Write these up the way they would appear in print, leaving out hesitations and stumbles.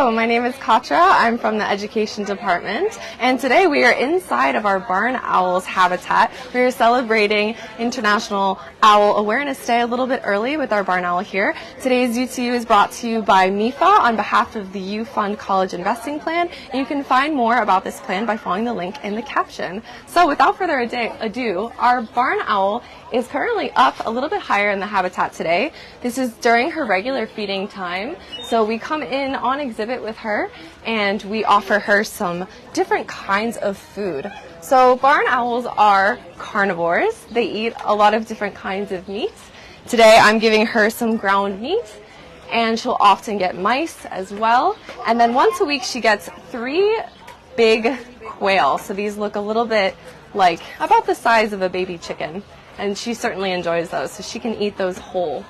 Hello, my name is Katra. I'm from the Education Department, and today we are inside of our barn owl's habitat. We are celebrating International Owl Awareness Day a little bit early with our barn owl here. Today's U2U is brought to you by MIFA on behalf of the U Fund College Investing Plan. And you can find more about this plan by following the link in the caption. So without further ado, our barn owl is currently up a little bit higher in the habitat today. This is during her regular feeding time. So we come in on exhibit with her and we offer her some different kinds of food. So barn owls are carnivores. They eat a lot of different kinds of meat. Today I'm giving her some ground meat, and she'll often get mice as well. And then once a week she gets 3 big quail. So these look a little bit like about the size of a baby chicken. And she certainly enjoys those, so she can eat those whole.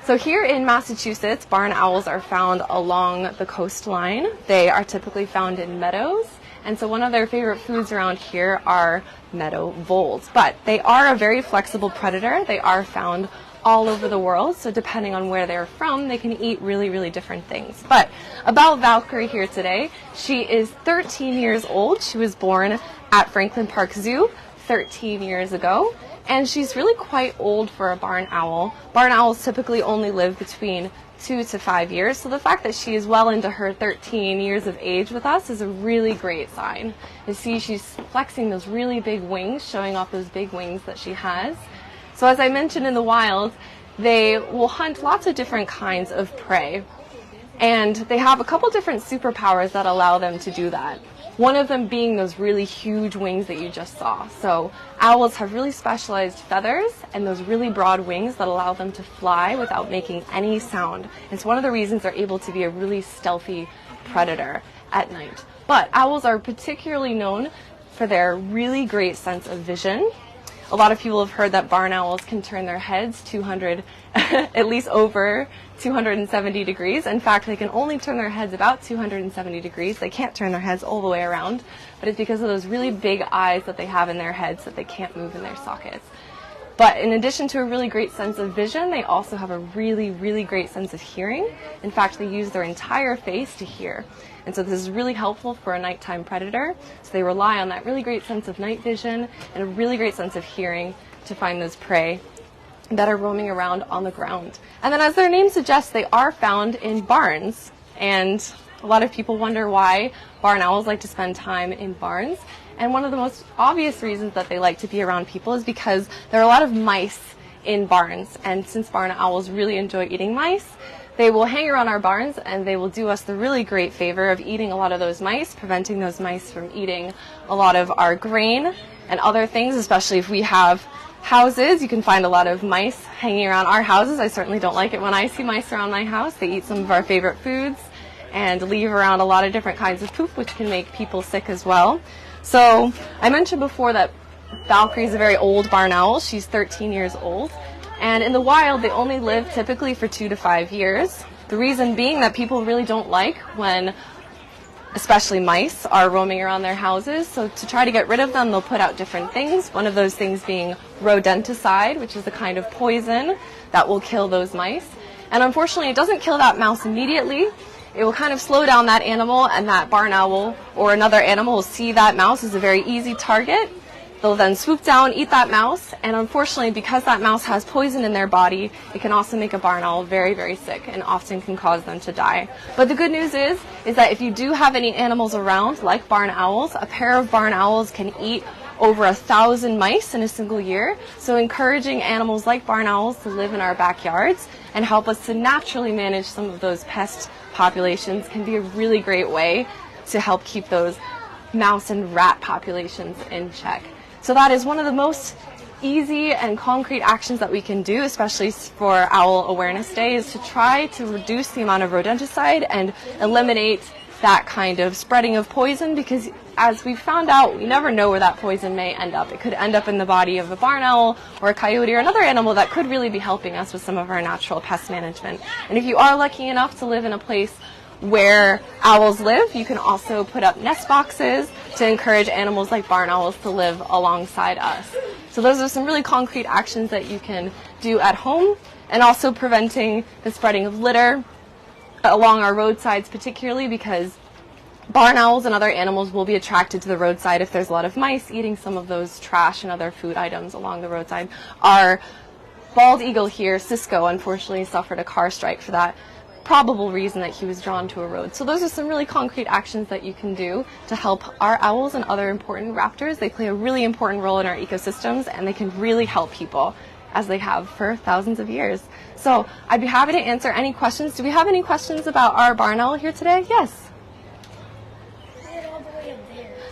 So here in Massachusetts, barn owls are found along the coastline. They are typically found in meadows, and so one of their favorite foods around here are meadow voles. But they are a very flexible predator. They are found all over the world, so depending on where they're from, they can eat really, really different things. But about Valkyrie here today, she is 13 years old. She was born at Franklin Park Zoo 13 years ago. And she's really quite old for a barn owl. Barn owls typically only live between 2 to 5 years, so the fact that she is well into her 13 years of age with us is a really great sign. You see she's flexing those really big wings, showing off those big wings that she has. So as I mentioned, in the wild, they will hunt lots of different kinds of prey. And they have a couple different superpowers that allow them to do that. One of them being those really huge wings that you just saw. So owls have really specialized feathers and those really broad wings that allow them to fly without making any sound. It's one of the reasons they're able to be a really stealthy predator at night. But owls are particularly known for their really great sense of vision. A lot of people have heard that barn owls can turn their heads at least over 270 degrees. In fact, they can only turn their heads about 270 degrees. They can't turn their heads all the way around, but it's because of those really big eyes that they have in their heads that they can't move in their sockets. But in addition to a really great sense of vision, they also have a really, really great sense of hearing. In fact, they use their entire face to hear. And so this is really helpful for a nighttime predator. So they rely on that really great sense of night vision and a really great sense of hearing to find those prey that are roaming around on the ground. And then, as their name suggests, they are found in barns. And a lot of people wonder why barn owls like to spend time in barns. And one of the most obvious reasons that they like to be around people is because there are a lot of mice in barns. And since barn owls really enjoy eating mice, they will hang around our barns and they will do us the really great favor of eating a lot of those mice, preventing those mice from eating a lot of our grain and other things, especially if we have houses. You can find a lot of mice hanging around our houses. I certainly don't like it when I see mice around my house. They eat some of our favorite foods and leave around a lot of different kinds of poop, which can make people sick as well. So I mentioned before that Valkyrie is a very old barn owl. She's 13 years old. And in the wild, they only live typically for 2 to 5 years. The reason being that people really don't like when, especially mice, are roaming around their houses. So to try to get rid of them, they'll put out different things. One of those things being rodenticide, which is a kind of poison that will kill those mice. And unfortunately, it doesn't kill that mouse immediately. It will kind of slow down that animal, and that barn owl or another animal will see that mouse as a very easy target. They'll then swoop down, eat that mouse, and unfortunately, because that mouse has poison in their body, it can also make a barn owl very, very sick and often can cause them to die. But the good news is that if you do have any animals around, like barn owls, a pair of barn owls can eat over 1,000 mice in a single year. So encouraging animals like barn owls to live in our backyards and help us to naturally manage some of those pest populations can be a really great way to help keep those mouse and rat populations in check. So that is one of the most easy and concrete actions that we can do, especially for Owl Awareness Day, is to try to reduce the amount of rodenticide and eliminate that kind of spreading of poison, because as we found out, we never know where that poison may end up. It could end up in the body of a barn owl or a coyote or another animal that could really be helping us with some of our natural pest management. And if you are lucky enough to live in a place where owls live, you can also put up nest boxes to encourage animals like barn owls to live alongside us. So those are some really concrete actions that you can do at home, and also preventing the spreading of litter along our roadsides, particularly because barn owls and other animals will be attracted to the roadside if there's a lot of mice eating some of those trash and other food items along the roadside. Our bald eagle here, Cisco, unfortunately suffered a car strike for that probable reason that he was drawn to a road. So those are some really concrete actions that you can do to help our owls and other important raptors. They play a really important role in our ecosystems, and they can really help people, as they have for thousands of years. So I'd be happy to answer any questions. Do we have any questions about our barn owl here today? Yes.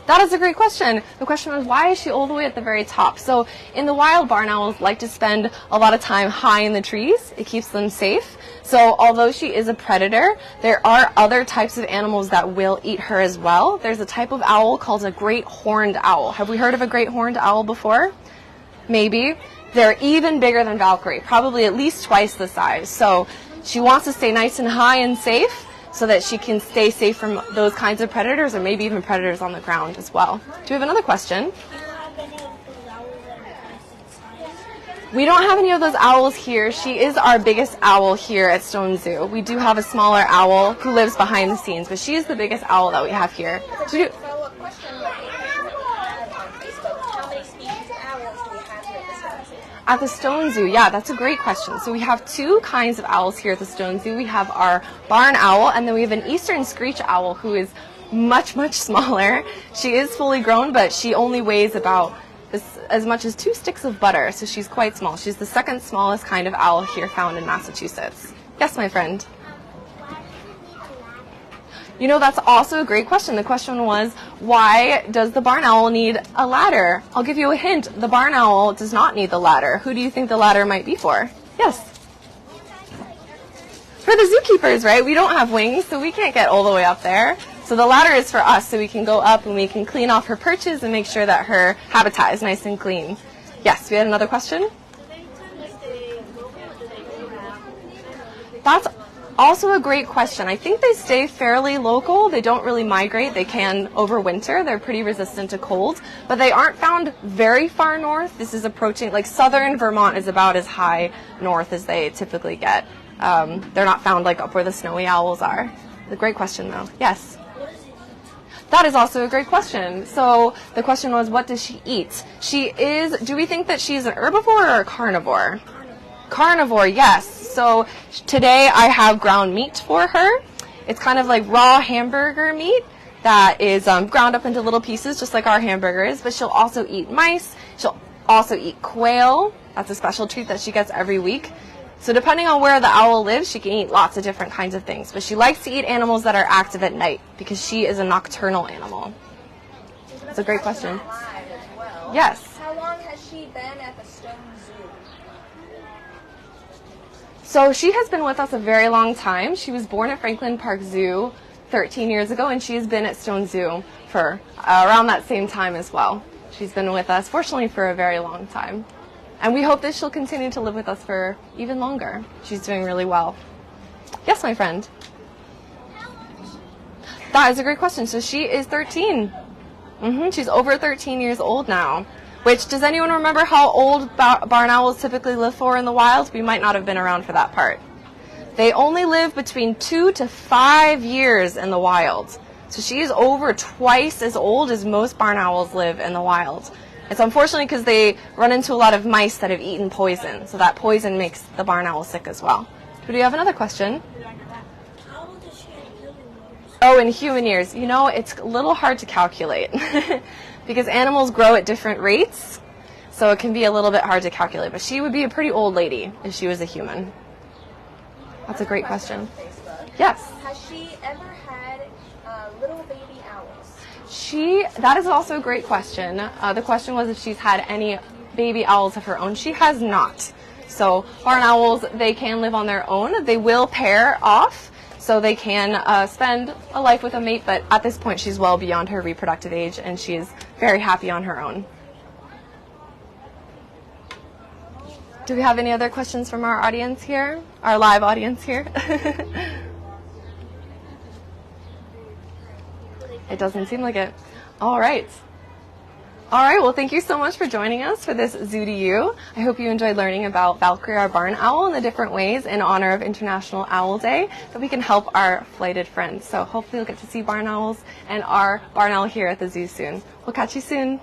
That is a great question. The question was, why is she all the way at the very top? So in the wild, barn owls like to spend a lot of time high in the trees. It keeps them safe. So although she is a predator, there are other types of animals that will eat her as well. There's a type of owl called a great horned owl. Have we heard of a great horned owl before? Maybe. They're even bigger than Valkyrie, probably at least twice the size. So she wants to stay nice and high and safe, so that she can stay safe from those kinds of predators, or maybe even predators on the ground as well. Do we have another question? We don't have any of those owls here. She is our biggest owl here at Stone Zoo. We do have a smaller owl who lives behind the scenes, but she is the biggest owl that we have here. So we do, at the Stone Zoo, yeah, that's a great question. So we have two kinds of owls here at the Stone Zoo. We have our barn owl, and then we have an eastern screech owl who is much, much smaller. She is fully grown, but she only weighs about as much as 2 sticks of butter, so she's quite small. She's the second smallest kind of owl here found in Massachusetts. Yes, my friend? You know, that's also a great question. The question was, why does the barn owl need a ladder? I'll give you a hint. The barn owl does not need the ladder. Who do you think the ladder might be for? Yes. For the zookeepers, right? We don't have wings, so we can't get all the way up there. So the ladder is for us, so we can go up and we can clean off her perches and make sure that her habitat is nice and clean. Yes, we had another question? That's also a great question. I think they stay fairly local. They don't really migrate. They can overwinter. They're pretty resistant to cold, but they aren't found very far north. This is approaching, like southern Vermont is about as high north as they typically get. They're not found like up where the snowy owls are. A great question though. Yes? That is also a great question. So the question was, what does she eat? Do we think that she's an herbivore or a carnivore? Carnivore, yes. So today I have ground meat for her. It's kind of like raw hamburger meat that is ground up into little pieces, just like our hamburger is, but she'll also eat mice. She'll also eat quail. That's a special treat that she gets every week. So depending on where the owl lives, she can eat lots of different kinds of things, but she likes to eat animals that are active at night because she is a nocturnal animal. That's a great question. Yes. How long has she been at the Stone Zoo? So she has been with us a very long time. She was born at Franklin Park Zoo 13 years ago, and she has been at Stone Zoo for around that same time as well. She's been with us, fortunately, for a very long time. And we hope that she'll continue to live with us for even longer. She's doing really well. Yes, my friend? That is a great question. So she is 13. She's over 13 years old now. Which, does anyone remember how old barn owls typically live for in the wild? We might not have been around for that part. They only live between 2 to 5 years in the wild. So she is over twice as old as most barn owls live in the wild. It's unfortunately because they run into a lot of mice that have eaten poison. So that poison makes the barn owl sick as well. Do you have another question? How old is she in human years? Oh, in human years. You know, it's a little hard to calculate. Because animals grow at different rates, so it can be a little bit hard to calculate. But she would be a pretty old lady if she was a human. That's a great question. Yes? Has she ever had little baby owls? That is also a great question. The question was if she's had any baby owls of her own. She has not. So barn owls, they can live on their own. They will pair off. So they can spend a life with a mate, but at this point she's well beyond her reproductive age and she is very happy on her own. Do we have any other questions from our audience here? Our live audience here? It doesn't seem like it. All right. All right, well, thank you so much for joining us for this Zoo to You. I hope you enjoyed learning about Valkyrie, our barn owl, and the different ways in honor of International Owl Day that we can help our flighted friends. So hopefully you'll get to see barn owls and our barn owl here at the zoo soon. We'll catch you soon.